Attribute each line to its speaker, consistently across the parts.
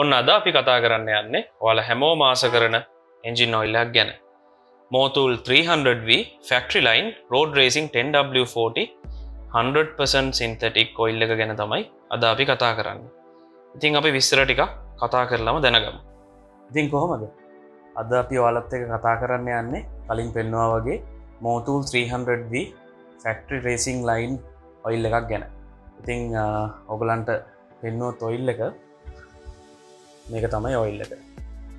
Speaker 1: ඔන්න අද අපි කතා කරන්න යන්නේ ඔයාලා හැමෝම ආස කරන engine oil එකක් ගැන. MOTUL 300V factory line road racing 10W40 100% synthetic oil එක ගැන තමයි අද අපි කතා කරන්නේ. ඉතින් අපි විස්තර ටිකක් කතා කරලාම දැනගමු. ඉතින් කොහොමද? අද අපි ඔයාලත් එක්ක කතා කරන්න යන්නේ කලින් පෙන්වුවා වගේ MOTUL 300V factory racing line oil එකක් ගැන. ඉතින් ඔයගලන්ට පෙන්වුවත් oil එක මේක තමයි ඔයිල් එක.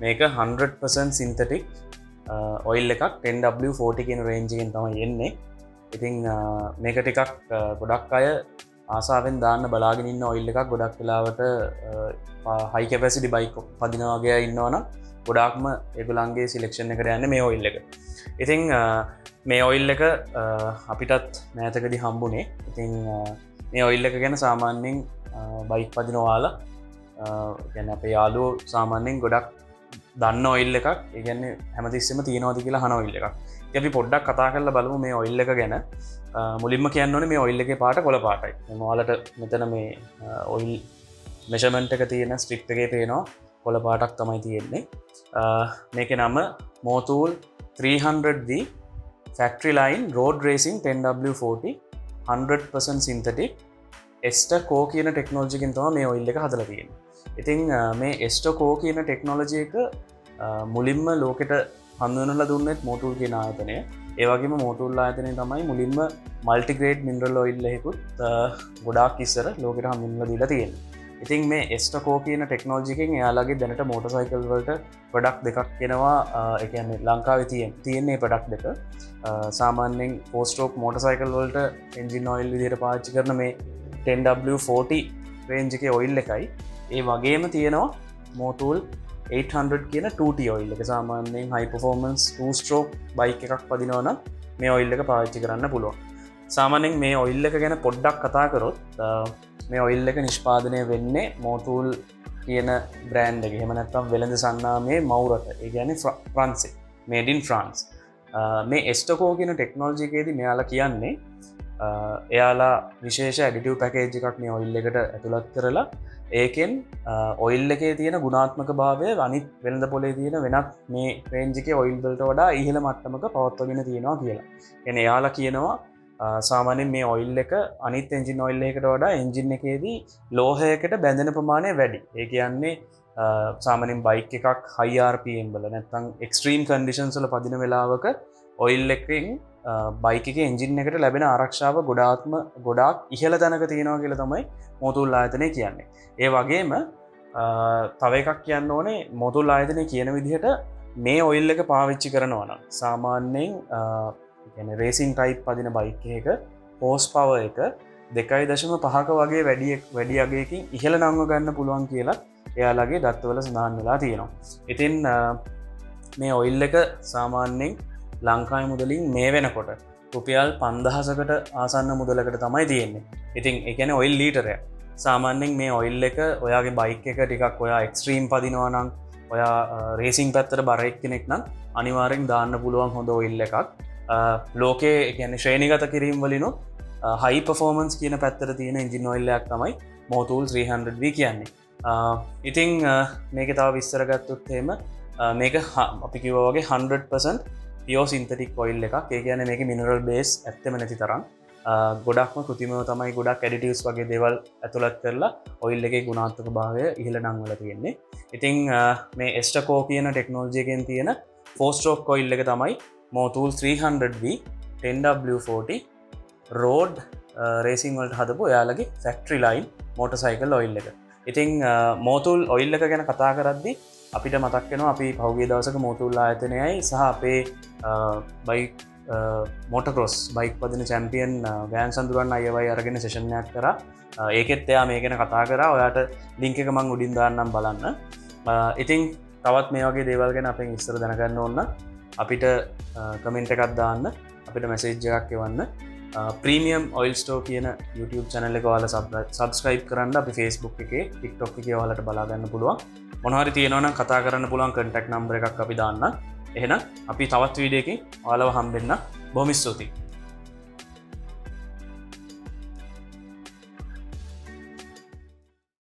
Speaker 1: මේක 100% සින්තටික් ඔයිල් එකක් 10W40 කියන රේන්ජ් එකෙන් තමයි එන්නේ. ඉතින් මේක ටිකක් ගොඩක් අය ආසාවෙන් දාන්න බලාගෙන ඉන්න ඔයිල් එකක්. ගොඩක් වෙලාවට හයි කැපැසිටි බයික් පදිනවා වගේ ඉන්නවනම් ගොඩාක්ම ඒගොල්ලන්ගේ සිලෙක්ෂන් එකට යන්නේ මේ ඔයිල් එක. ඉතින් මේ ඔයිල් එක අපිටත් මෑතකදී හම්බුනේ. ඉතින් මේ ඔයිල් එක ගැන සාමාන්‍යයෙන් බයික් පදිනවාලා ගැන අප යාලු සාමාන්‍යෙන් ගොඩක් දන්න ඔයිල් එකක්. ඒගැන්නේ හැමතිස්සම තියෙනවාද කියලා හන ඔයිල් එකක්. අපි පොඩ්ඩක් කතා කරල බලමු මේ ඔයිල් එක ගැන. මුලින්ම කියන්න ඕනේ මේ ඔයිල් එක පාට කොළ පාටයි. මවාලට මෙතන මේ ඔයිල් මෙෂමෙන්ට් එක තියෙන ස්ට්‍රික්ට් එකේ පේනවා කොළ පාටක් තමයි තියෙන්නේ. මේක නම MOTUL 300V factory line road racing 10W40 100% synthetic ESTER කියන ටෙක්නෝලොජි එකෙන් තමයි මේ ඔයිල් එක හදලා තියෙන්නේ. ඉතින් මේ ESTER කියන ටෙක්නෝලොජි එක මුලින්ම ලෝකෙට හඳුන්වලා දුන්නෙත් MOTUL කියන ආයතනය. ඒ වගේම MOTUL ආයතනය තමයි මුලින්ම මල්ටිග්‍රේඩ් මිනරල් ඔයිල් එකකුත් ගොඩාක් ඉස්සර ලෝකෙට හඳුන්වලා දීලා තියෙන්නේ. ඉතින් මේ ESTER කියන ටෙක්නෝලොජි එකෙන් එයාලගේ දැනට මෝටර්සයිකල් වලට ප්‍රොඩක්ට් දෙකක් එනවා. ඒ කියන්නේ ලංකාවේ තියෙන ප්‍රොඩක්ට් දෙක. සාමාන්‍යයෙන් 4 stroke මෝටර්සයිකල් වලට එන්ජින් ඔයිල් විදිහට පාවිච්චි කරන මේ 10W40 රේන්ජ් එකේ ඔයිල් එකයි. ඒ වගේම තියෙනවා MOTUL 800 කියන 2T ඔයිල් එක. සාමාන්‍යයෙන් high performance 2 stroke බයික් එකක් පදිනවනම් මේ ඔයිල් එක පාවිච්චි කරන්න පුළුවන්. සාමාන්‍යයෙන් මේ ඔයිල් එක ගැන පොඩ්ඩක් කතා කරොත් මේ ඔයිල් එක නිෂ්පාදනය වෙන්නේ MOTUL කියන බ්‍රෑන්ඩ් එකේ. එහෙම නැත්නම් වෙළඳ සන්නාමේ මවුරට. ඒ කියන්නේ France, made in France. මේ ESTER කියන ටෙක්නෝලොජි එකේදී මෙයාලා කියන්නේ එයාලා විශේෂ ඇඩිටිව් පැකේජ් එකක් මේ ඔයිල් එකට ඇතුළත් කරලා ඒකෙන් ඔයිල් එකේ තියෙන ගුණාත්මක භාවය අනිත් වෙළඳ පොලේ තියෙන වෙනත් මේ රේන්ජ් එකේ ඔයිල් වලට වඩා ඉහළ මට්ටමක පවත්වාගෙන තියෙනවා කියලා. කියන්නේ එයාලා කියනවා සාමාන්‍යයෙන් මේ ඔයිල් එක අනිත් එන්ජින් ඔයිල් එකකට වඩා එන්ජින් එකේදී ලෝහයකට බැඳෙන ප්‍රමාණය වැඩි. ඒ කියන්නේ සාමාන්‍යයෙන් බයික් එකක් high RPM වල නැත්නම් extreme conditions වල පදින වෙලාවක ඔයිල් එකෙන් බයික එක එන්ජින් එකට ලැබෙන ආරක්ෂාව ගොඩාක් ඉහළ තැනක තියෙනවා කියලා තමයි MOTUL ආයතනය කියන්නේ. ඒ වගේම තව එකක් කියන්න ඕනේ MOTUL ආයතනය කියන විදිහට මේ ඔයිල් එක පාවිච්චි කරනවා නම් සාමාන්‍යයෙන් රේසින් ටයිප් පදින බයික් එක හෝස් පවර් එක 2.5ක වගේ වැඩි අගයකින් ඉහළ නංව ගන්න පුළුවන් කියලා එයාලගේ දත්තවල සඳහන් වෙලා තියෙනවා. ඉතින් මේ ඔයිල් එක සාමාන්‍යයෙන් ලංකායි මුදලින් මේ වෙනකොට රුපියල් 5000කට ආසන්න මුදලකට තමයි තියෙන්නේ. ඉතින් ඒ කියන්නේ ඔයිල් ලීටරයක්. සාමාන්‍යයෙන් මේ ඔයිල් එක ඔයාගේ බයික් එක ටිකක් ඔයා එක්ස්ට්‍රීම් පදිනවා නම් ඔයා රේසින් පැත්තට බර එක්කෙනෙක් නම් අනිවාර්යෙන් දාන්න පුළුවන් හොඳ ඔයිල් එකක්. ලෝකයේ ඒ කියන්නේ ශ්‍රේණිගත කිරීම වලිනුත් හයි පර්ෆෝමන්ස් කියන පැත්තට තියෙන එන්ජින් ඔයිල් එකක් තමයි MOTUL 300V කියන්නේ. ඉතින් මේකේ තව විස්තර ගත්තොත් එහෙම මේක අපි කිව්වා වගේ 100% පියෝ සින්තටික් ඔයිල් එකක්. ඒ කියන්නේ මේකේ මිනරල් බේස් ඇත්තෙම නැති තරම් ගොඩක්ම කෘතිමව තමයි ගොඩක් ඇඩිටිව්ස් වගේ දේවල් ඇතුළත් කරලා ඔයිල් එකේ ගුණාත්මක භාවය ඉහළ නංවලා තියෙන්නේ. ඉතින් මේ ESTER කියන ටෙක්නෝලොජි එකෙන් තියෙන 4 stroke ඔයිල් එක තමයි MOTUL 300V 10W40 road racing වලට හදපු එයාලගේ factory line motorcycle oil එක. ඉතින් MOTUL ඔයිල් එක ගැන කතා කරද්දී අපිට මතක් වෙනවා අපි පහුගිය දවසක MOTUL ආයතනයයි සහ අපේ බයික් මෝටෝක්‍රොස් බයික් පදින චැම්පියන් වෑන් සඳුරන් අයවයි අරගෙන සෙෂන් එකක් කරා. ඒකෙත් එයා මේ ගැන කතා කරා. ඔයාට ලින්ක් එක මම උඩින් දාන්නම් බලන්න. ඉතින් තවත් මේ වගේ දේවල් ගැන අපෙන් විස්තර දැනගන්න ඕන අපිට කමෙන්ට් එකක් දාන්න, අපිට මැසේජ් එකක් එවන්න. ප්‍රීමියම් ඔයිල් ස්ටෝ කියන YouTube channel එක ඔයාලා subscribe කරන්න. අපි Facebook එකේ TikTok එකේ ඔයාලට බලා ගන්න පුළුවන්. මොනවාරි තියෙනවා නම් කතා කරන්න පුළුවන් contact number එකක් අපි දාන්න. එහෙනම් අපි තවත් වීඩියෝ එකකින් ඔයාලව හම්බෙන්න. බොහොම ස්තුතියි.